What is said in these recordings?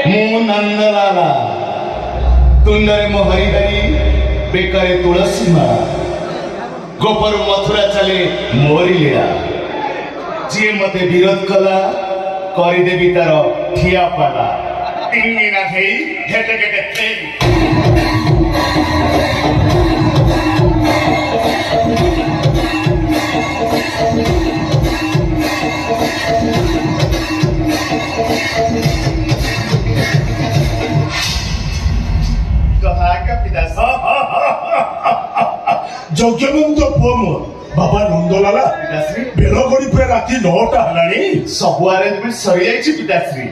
मु नंदलाला तुंडरे मो हरि हरि बेकारे तुलसी माला गोपर मथुरा चले मोरी लीला जी मते विरोध कला करदेवी तार ठिया पाला टिंगिना खेई घेटे घेटे खेई যজ্ঞবন্ধ পুଅ ମୋ ବାବା ନନ୍ଦଲାଲା ବେଳ ଗଡ଼ି ପୁରା ରାତି 9ଟା ହେଲାଣି ସବୁ ଆରେଞ୍ଜମେଣ୍ଟ ସରି ଯାଇଛି ପିତାଶ୍ରୀ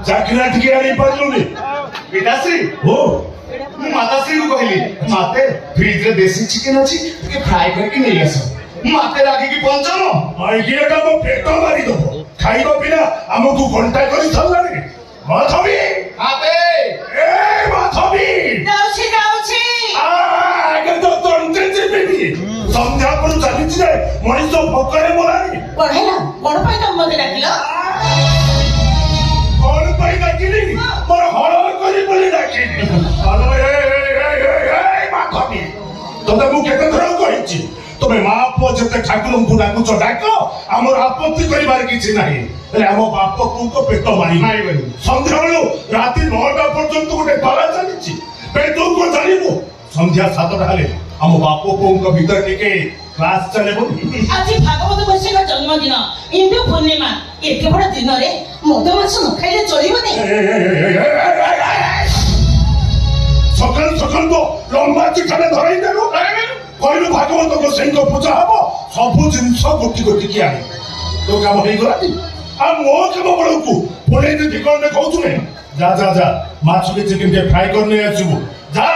ଚାକିରା ଟିକେ ଆଣିପାରିଲୁନି ପିତାଶ୍ରୀ ଓ माताश्री को कहली माते फ्रिज रे देसी चिकन अछि के फ्राई करके नहीं आसो माते रागी की पंचम आइकिया का मो पेट मारी दो खाइबो बिना हमकु घंटा करी छल्लानी माधवी आते ए माधवी जाउछि आगे तो तंत्रे जेबी संध्या पर चली छे मଣିଷ भोकरे मोलानी पढेला कोन पाई त मते डाकिला कोन पाई डाकिली मोर हळ करी बोली डाकिली हेलो ए माधवी तोते मु केते थरा कहिछि तमे मां पो जते ठाकुरन को डाकुछ डाक हमर आपत्ति करिबार किछि नाही हेले हम बाप को पेट मारी मारी बनी संध्या बेलू राति 9टा पर्यंत गोटे पाला चलीछि पेट को जानिबो संध्या 7टा हेले हम बाप को भीतर के क्लास चलेबो आज भागवत बसी का जन्मदिन इंदु पूर्णिमा एके बड़ दिन रे मद माछ न खाइले चलिबो नै सकाल सकाल तो लंबा चिठाने धराई देलु कहलु भागवत गोसाई को पूजा हबो सब जिनिस गोटी गोटी की आनी तो काम होई गलाती आ मो काम बड़कू पुणे जे ठिकान ने कहू तुमे जा जा जा माछ के चिकन के फ्राई करने आछिबो जा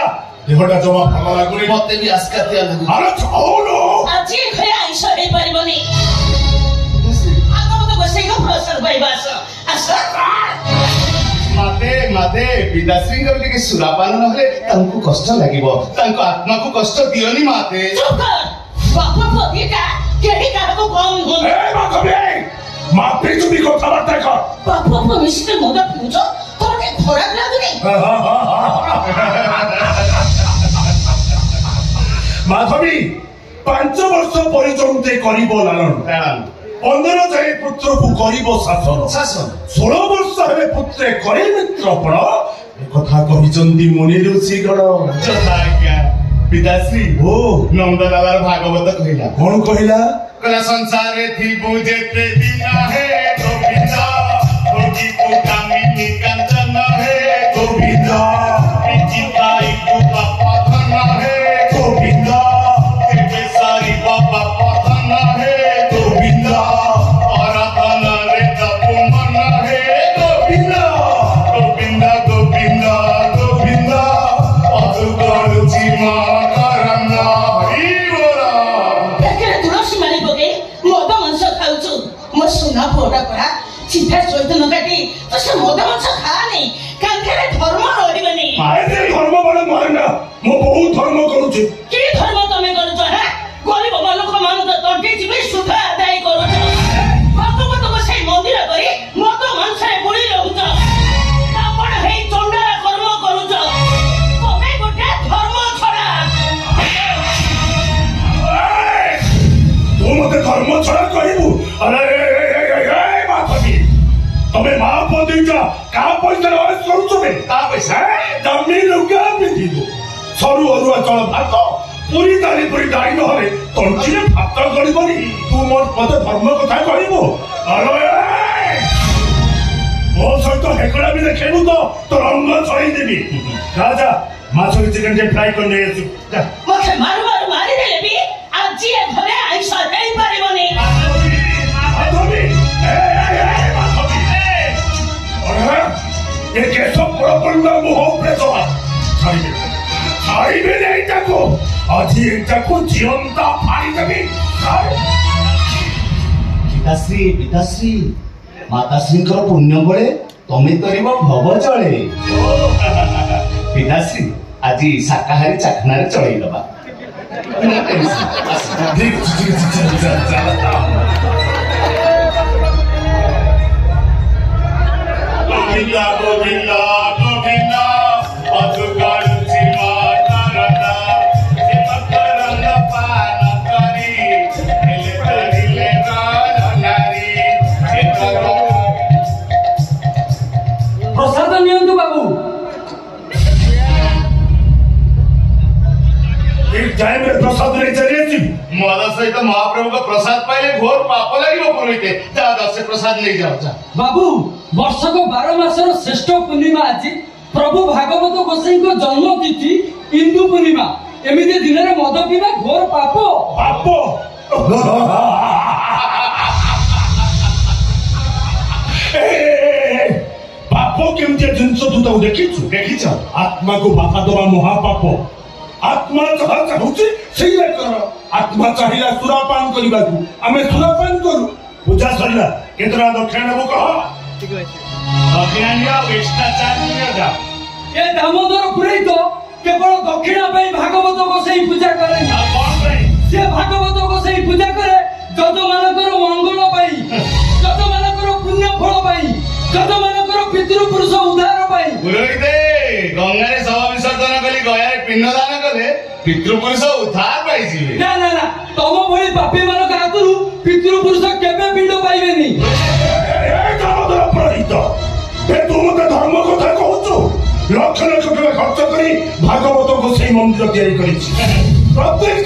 देहटा जमा भल लागुनी मते भी आस्कातिया लागु अरे छोड़ो आज घरे आइस हे परिबनी भागवत गोसाई को प्रसाद पाइबास आस माते माते पिताश्री को लेके सुरापान नहले तांको कष्ट लागिबो तांको आत्मा को कष्ट दियोनी माते चुप कर बाप पतिका केही काको कम हुन ए माधवी माते तुमी कथा बार्ता कर बाप मिस्टर मद पिउछ तोर के खराब लागुनी माधवी 5 वर्ष पर्यंत करिबो लालन 15 जाए पुत्र को करिबो शासन शासन 16 वर्ष हेले पुत्रे करे मित्रपण ए कथा कहिचंदी मुनि ऋषि गण जताज्ञा पिताश्री ओ नंदलालार भागवत कहिला कोन कहिला कला संसारे थी बुझेते दिन है गोविंदा होगी पुकामिनी कंचन है गोविंदा पिचिकाई को बापा धन है गोविंदा के सारी बाबा पथन है गोविंदा आराधन रे तपुमन है गोविंदा गोविंदा गोविंदा गोविंदा अदुगड़ जीमा करना हरि बोला देखरे तुलसी मारी बगे मद मांस खाउछु मो सुना फोड़ा करा सीधा सहित न काटी तो से मद मांस खा नहीं कांखेरे धर्म रहिबनी आए धर्म बड़ मारना मो बहुत धर्म करूछि की धर्म तमे करछ है गरीब मानुख मान त तंटी जीवे सुख आदाय करछ भगवत को से मंदिर करी मद मांस रे बुड़ी रहउछ आपण हे चंडाला कर्म करूछ तमे गोटे धर्म छड़ा तू मते धर्म छड़ा कहबू अरे माधवी तमे मां पदिका का पैसा रस करू तमे का पैसा जमी लुका पिदी दो सरू अरुआ चल भात पूरी दाली पूरी दाई नहले तंचिरे भात गड़िबनी तू मोर पदे धर्म कथा कहबू अरे मो सहित हेकड़ा भी देखेबू तो रंग छड़ी देबी राजा माछ चिकन के फ्राई करने आसु जा मते मारी देले भी आज ये घरे आइस हेई परिबनी माधवी ए माधवी अरे ये केसो प्रपंड मुह प्रेसवा छाड़िबे नहीं ताको আজি এটাকো জীবনটা ফাড়ি দেবি पिताश्री पिताश्री माताश्री पुण्य बड़े तमे तोरिब भव चले पिताश्री आज शाकाहारी चाखना चढ़ई दबा गोविंदा गोविंदा गोविंदा मधुकारुचि मातरदा मकरंद पान करी हेले तरिले नारी प्रसाद नियंतु बाबू एक टाइम में प्रसाद नहीं चलिए मद सहित महाप्रभु का प्रसाद पाइले घोर पाप लगे पुरोहिते दादा से प्रसाद नहीं जाओ बाबू वर्ष को 12 मासर श्रेष्ठ पूर्णिमा आज प्रभु भागवत गोसाई को जन्म तिथि इंदु पूर्णिमा एमिति दिन में मद पीवा घोर पाप पाप पाप केमती जिनस तू तो देखी आत्मा को बाधा दवा महापाप आत्मा जहाँ चाहूची से कर आत्मा चाहिए सुरापान करने आम सुरापान करूँ पूजा सरला केतना दक्षिण नबू कह ए दामोदर पुरोहित केवल दक्षिणा पाई भागवत गोसाई पूजा करे से भागवत गोसाई पूजा करे जज मानकर मंगल पाई जज मानकर पुण्य फल पाई जज मानकर पितृ पुरुष उद्धार पाई पुरोहिते गंगारे शव विसर्जन कली गयारे पिंडदान कले पितृपुरुष उद्धार पाई जीवे ना ना ना तम भली पापी मानक हातरू पितृ पुरुष केबे पिंड पाइबेनी तू मत धर्म कथा कहूचु लक्ष लक्ष टका खर्च करी भागवत गोसाई मंदिर तैयारी करिछि प्रत्येक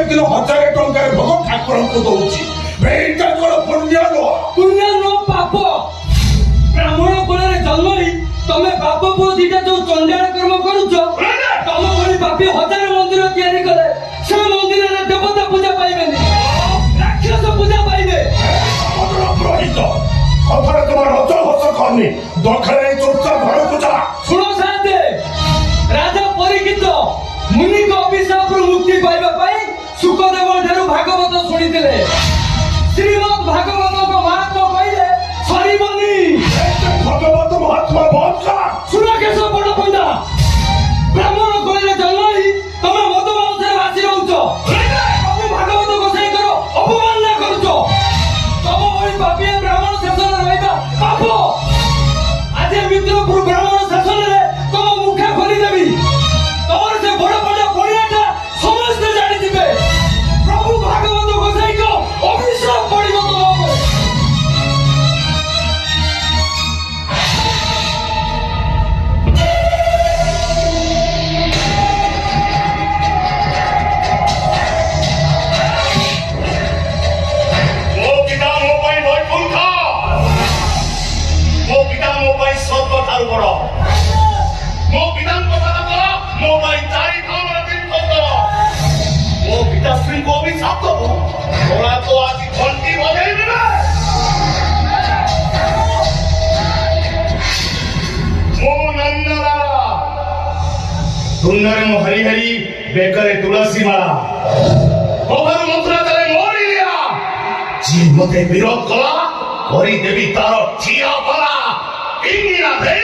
दिन 1000 टंका भोग ठाकुर को दउछि बेटा कोन पुण्य पुण्य पाप ब्राह्मण कुल रे जन्म ही तमे बाप पुओ दिटा जो चंडाळ कर्म करूछ तम भली पापी 1000 मंदिर तैयारी करे से मंदिर रे देवता पूजा पाइबेनी राक्षस पूजा पाइबे पुरोहित कथारे तुम्हार रज हस करनी दखले चुपचाप घर पूजा सुनो साथे राजा परीक्षित मुनि को अभिशाप मुक्ति पाइबा पाई सुखदेव ठारू भागवत शुणिथिले श्रीमद् भागवत को महात्मा कहले सरीबनी भगवत महात्मा बदला सुरकेश बड़ पंडा ब्राह्मण कहले जन्मई तमे मद मांसरे भासी रहउछ प्रभु भागवत गोसाई करो अपमान ना करूछ तम ओई पापी ब्राह्मण शासन रहइबा पाप आज मित्रपुर ब्राह्मण शासन रे तम मुखा खोली देबी तमर से बड़ पंडा पड़ियाटा समस्त जानि दिबे प्रभु भागवत गोसाई को अभिशाप पड़िबो तम ऊपर हरि हरि बेकरे तुलसी माला गोबर मंत्र तले मोरी लिया जी मते विरोध कला करी देवी तार ठिया बला इंगिना दे